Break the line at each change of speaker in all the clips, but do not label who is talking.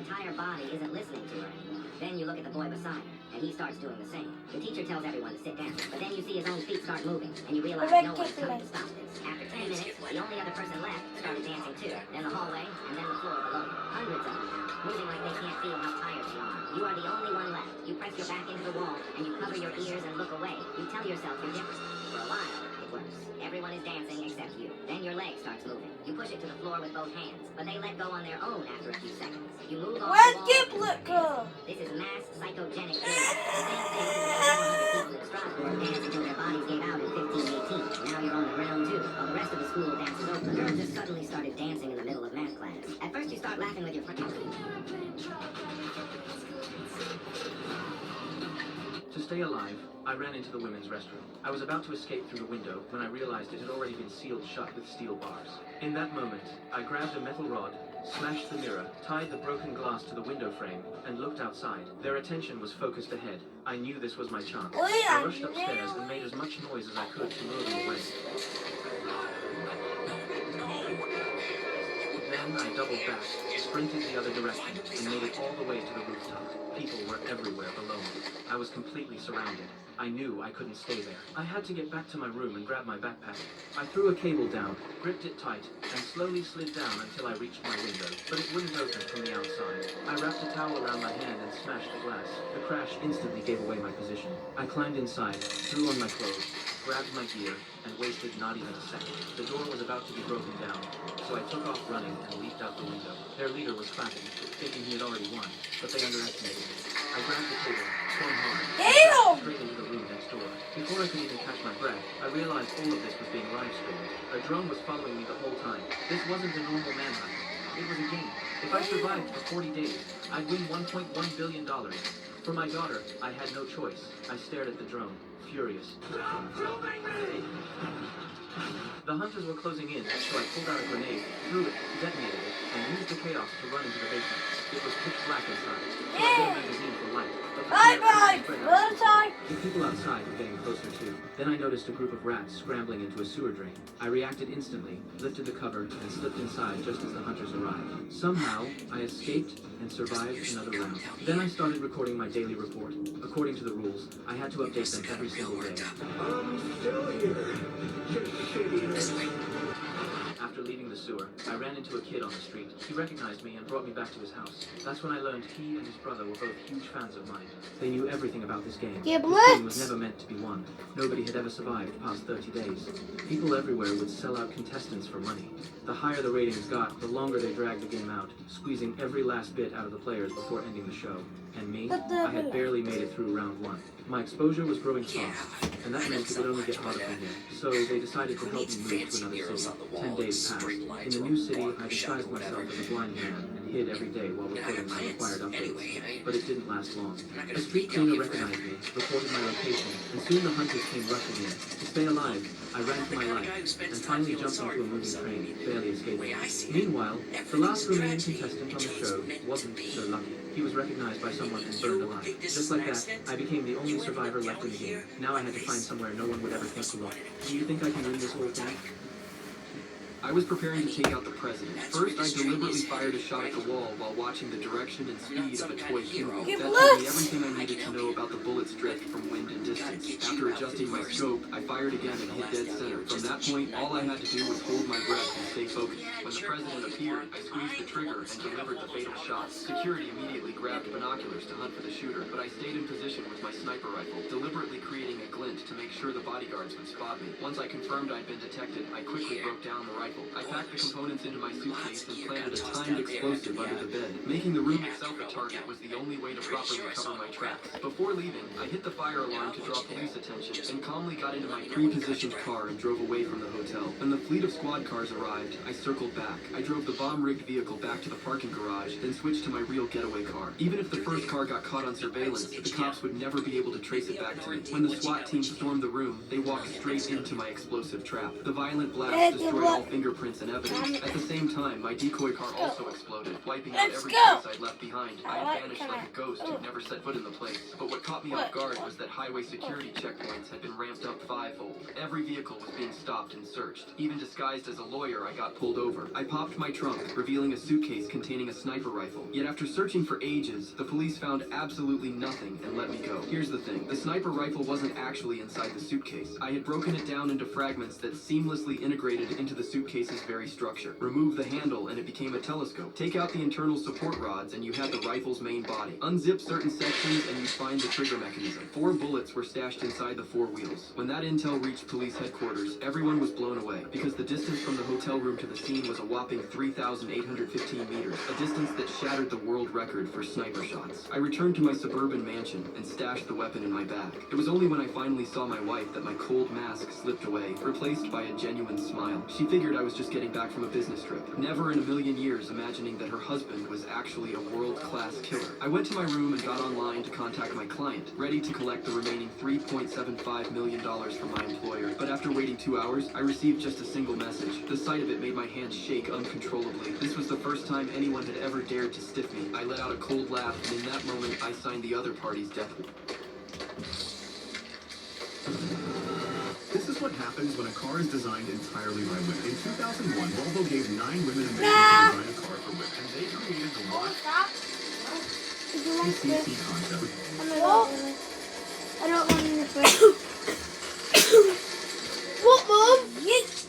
entire body isn't listening to her anymore. Then you look at the boy beside her, and he starts doing the same. The teacher tells everyone to sit down, but then you see his own feet start moving, and you realize no one's coming to stop this. After 10 minutes, the only other person left started dancing too. Then the hallway, and then the floor below. Hundreds of them now, moving like they can't feel how tired they are. You are the only one left. You press your back into the wall, and you cover your ears and look away. You tell yourself you're different. For a while, it works. Everyone is dancing except you. Then your leg starts moving. You push it to the floor with both hands, but they let go on their own after a few seconds. You move on the wall. This is mass psychogenic dance. Same thing as the 400 people in Strasbourg danced until their bodies gave out in 1518. Now you're on the round two, while the rest of the school dances over. The girls just suddenly started dancing in the middle of math class. At first you start laughing with your friends.
To stay alive, I ran into the women's restroom. I was about to escape through the window when I realized it had already been sealed shut with steel bars. In that moment, I grabbed a metal rod, smashed the mirror, tied the broken glass to the window frame, and looked outside. Their attention was focused ahead. I knew this was my chance. I rushed upstairs and made as much noise as I could to lure them away. Then I doubled back, sprinted the other direction, and made it all the way to the rooftop. People were everywhere below me. I was completely surrounded. I knew I couldn't stay there. I had to get back to my room and grab my backpack. I threw a cable down, gripped it tight, and slowly slid down until I reached my window, but it wouldn't open from the outside. I wrapped a towel around my hand and smashed the glass. The crash instantly gave away my position. I climbed inside, threw on my clothes, grabbed my gear, and wasted not even a second. The door was about to be broken down, so I took off running and leaped out the window. Their leader was clapping, thinking he had already won, but they underestimated me. I grabbed the table, swung hard, and straight into the room next door. Before I could even catch my breath, I realized all of this was being live-streamed. A drone was following me the whole time. This wasn't a normal manhunt. It was a game. If I survived for 40 days, I'd win $1.1 billion. For my daughter, I had no choice. I stared at the drone, furious. The hunters were closing in, so I pulled out a grenade, threw it, detonated it, and used the chaos to run into the basement. It was pitch black inside, so I lit a magazine for light. The people outside were getting closer too. Then I noticed a group of rats scrambling into a sewer drain. I reacted instantly, lifted the cover, and slipped inside just as the hunters arrived. Somehow, I escaped and survived another round. Then I started recording my daily report. According to the rules, I had to update them every single day.
I'm still here.
After leaving the sewer, I ran into a kid on the street. He recognized me and brought me back to his house. That's when I learned he and his brother were both huge fans of mine. They knew everything about this game. This game was never meant to be won. Nobody had ever survived past 30 days. People everywhere would sell out contestants for money. The higher the ratings got, the longer they dragged the game out, squeezing every last bit out of the players before ending the show. And me, I had barely made it through round one. My exposure was growing fast, and that meant it would only get harder from here. So they decided to help me move to another city. 10 days passed. In the new city, I disguised myself as a blind man and hid every day while recording my required updates. But it didn't last long. A street cleaner recognized me, reported my location, and soon the hunters came rushing in. To stay alive, I ran for my life, and finally jumped into a moving train, barely escaping. Meanwhile, the last remaining contestant on the show wasn't so lucky. He was recognized by someone and burned alive. Just like that, I became the only survivor left in the game. Now I had to find somewhere no one would ever think to look. Do you think I can win this whole thing?
I was preparing to take out the president. First, I deliberately fired a shot at the wall while watching the direction and speed of a toy hero. That told me everything I needed to know about the bullet's drift from wind and distance. After adjusting my scope, I fired again and hit dead center. From that point, all I had to do was hold my breath and stay focused. When the president appeared, I squeezed the trigger and delivered the fatal shot. Security immediately grabbed binoculars to hunt for the shooter, but I stayed in position with my sniper rifle, deliberately creating a glint to make sure the bodyguards would spot me. Once I confirmed I'd been detected, I quickly broke down the rifle. I packed the components into my suitcase and planted a timed explosive under the bed. Making the room itself a target was the only way to properly cover my tracks. Before leaving, I hit the fire alarm to draw police attention, and calmly got into my pre-positioned car and drove away from the hotel. When the fleet of squad cars arrived, I circled back. I drove the bomb-rigged vehicle back to the parking garage, then switched to my real getaway car. Even if the first car got caught on surveillance, the cops would never be able to trace it back to me. When the SWAT team stormed the room, they walked straight into my explosive trap. The violent blast destroyed all fingerprints fingerprints and evidence. At the same time, my decoy car also exploded, wiping out
Let's
every
go.
trace I'd left behind. I
I
had
like
vanished
that.
like a ghost who'd never set foot in the place. But what caught me off guard was that highway security checkpoints had been ramped up fivefold. Every vehicle was being stopped and searched. Even disguised as a lawyer, I got pulled over. I popped my trunk, revealing a suitcase containing a sniper rifle. Yet after searching for ages, the police found absolutely nothing and let me go. Here's the thing. The sniper rifle wasn't actually inside the suitcase. I had broken it down into fragments that seamlessly integrated into the suitcase's very structure. Remove the handle and it became a telescope. Take out the internal support rods and you had the rifle's main body. Unzip certain sections and you'd find the trigger mechanism. 4 bullets were stashed inside the 4 wheels. When that intel reached police headquarters, everyone was blown away because the distance from the hotel room to the scene was a whopping 3,815 meters, a distance that shattered the world record for sniper shots. I returned to my suburban mansion and stashed the weapon in my bag. It was only when I finally saw my wife that my cold mask slipped away, replaced by a genuine smile. She figured I was just getting back from a business trip, never in a million years imagining that her husband was actually a world-class killer. I went to my room and got online to contact my client, ready to collect the remaining $3.75 million from my employer. But after waiting 2 hours, I received just a single message. The sight of it made my hands shake uncontrollably. This was the first time anyone had ever dared to stiff me. I let out a cold laugh, and in that moment, I signed the other party's death warrant.
This is what happens when a car is designed entirely by women. In 2001, Volvo gave 9 women a mission to design a car for women. And they created the
Did you like this?
YCC concept.
I don't want anything. What, Mom? Yeet.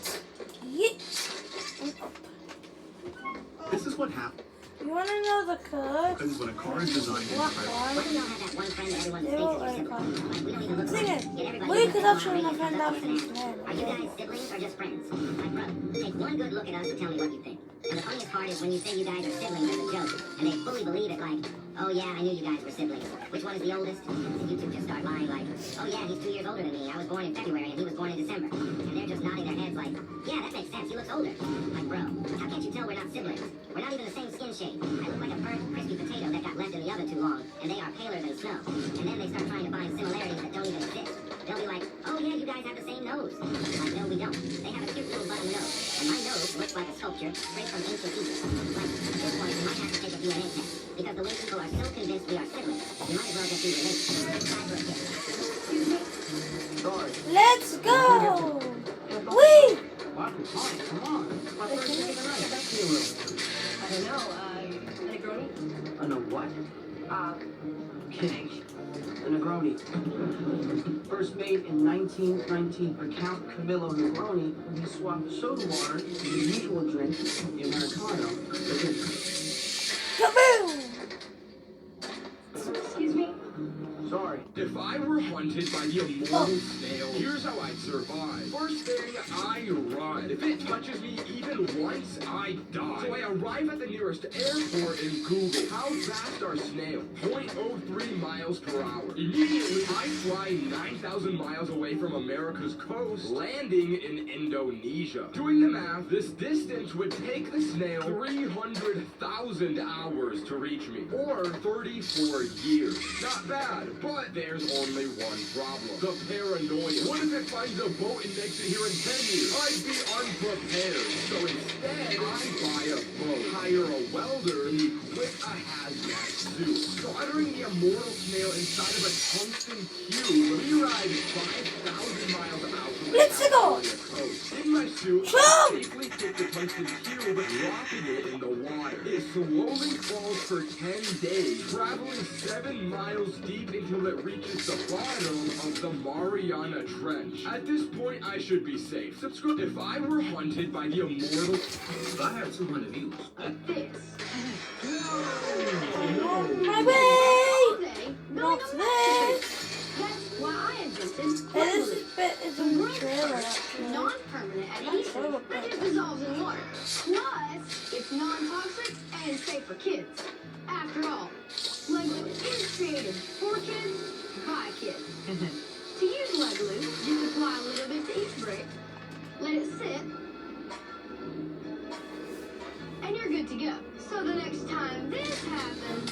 This is what happens
You want to know the code?
when a car is designed
What
entirely.
Why do
one?
we all have that one friend that everyone
They
thinks
will
is your
like
sibling?
one.
Like, we don't even look
Sing
like
it.
Get everybody
We
to
could
the
also
line
my
and
friend
comes up
out
with an
from
answer.
Japan.
Are you guys siblings or just friends? Like, bro, take one good look at us and tell me what you think. And the funniest part is when you say you guys are siblings as a joke, and they fully believe it like, oh yeah, I knew you guys were siblings. Which one is the oldest? And you two just start lying like, oh yeah, he's 2 years older than me. I was born in February and he was born in December. And they're just nodding their heads like, yeah, that makes sense. He looks older. Like, bro, how can't you tell we're not siblings? We're not even the same skin shade. I look like a burnt, crispy potato that got left in the oven too long, and they are paler than snow. And then they start trying to find similarities that don't even exist. They'll be like, oh yeah, you guys have the same nose. Like, no, we don't. They have a cute little button nose. And my nose looks like a sculpture straight from ancient Egypt. Like, at this point, we might have to take a DNA test. Because the way people are so convinced we are siblings, we might as well just be related. Time for a kiss. Excuse me?
Sorry.
Let's go. Wee.
Come on.
My first day of the night. That's you. I don't know, a Negroni?
A no what? Kidding. A Negroni. First made in 1919 by Count Camillo Negroni, when he swapped soda water with the usual drink, the Americano,
Kaboom.
Excuse me?
Sorry.
If I were hunted by the immortal snail, here's how I'd survive. First thing, I run. If it touches me even once, I die. So I arrive at the nearest airport and Google, how fast are snails? 0.03 miles per hour. Immediately, I fly 9,000 miles away from America's coast, landing in Indonesia. Doing the math, this distance would take the snail 300,000 hours to reach me, or 34 years. Not bad. But there's only one problem. The paranoia. What if it finds a boat and makes it here in 10 years? I'd be unprepared. So instead, I buy a boat, hire a welder, and equip a hazmat suit. Soldering the immortal snail inside of a tungsten cube, we ride 5,000 miles out from the
Let's go.
California coast. In my suit, I
Jump!
safely take the tungsten cube, dropping it in the water. It slowly falls for 10 days, traveling 7 miles deep until it reaches the bottom of the Mariana Trench. At this point, I should be safe. Subscribe. If I were hunted by the immortal...
If I have 200 views,
My way.
Okay,
Not this.
that's why I invented
Hey, this bit is in the trailer, actually.
non-permanent adhesive that just dissolves in water. Plus, it's non-toxic and safe for kids. After all, Lego is created for kids by kids. To use Lego glue, just apply a little bit to each brick, let it sit, and you're good to go. So the next time this happens,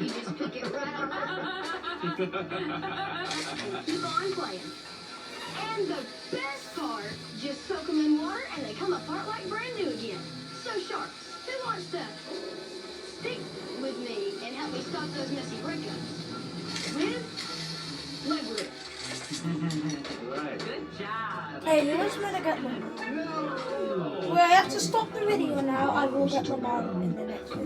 you just pick it right on up and keep on playing. And the best part, just soak them in water and they come apart like brand new again. So sharks, who wants to stick with me and help me stop those messy breakups? With leg grip.
Right. Good job.
Hey, who wants me to get them? Well, I have to stop the video now. I will get them out in the next video.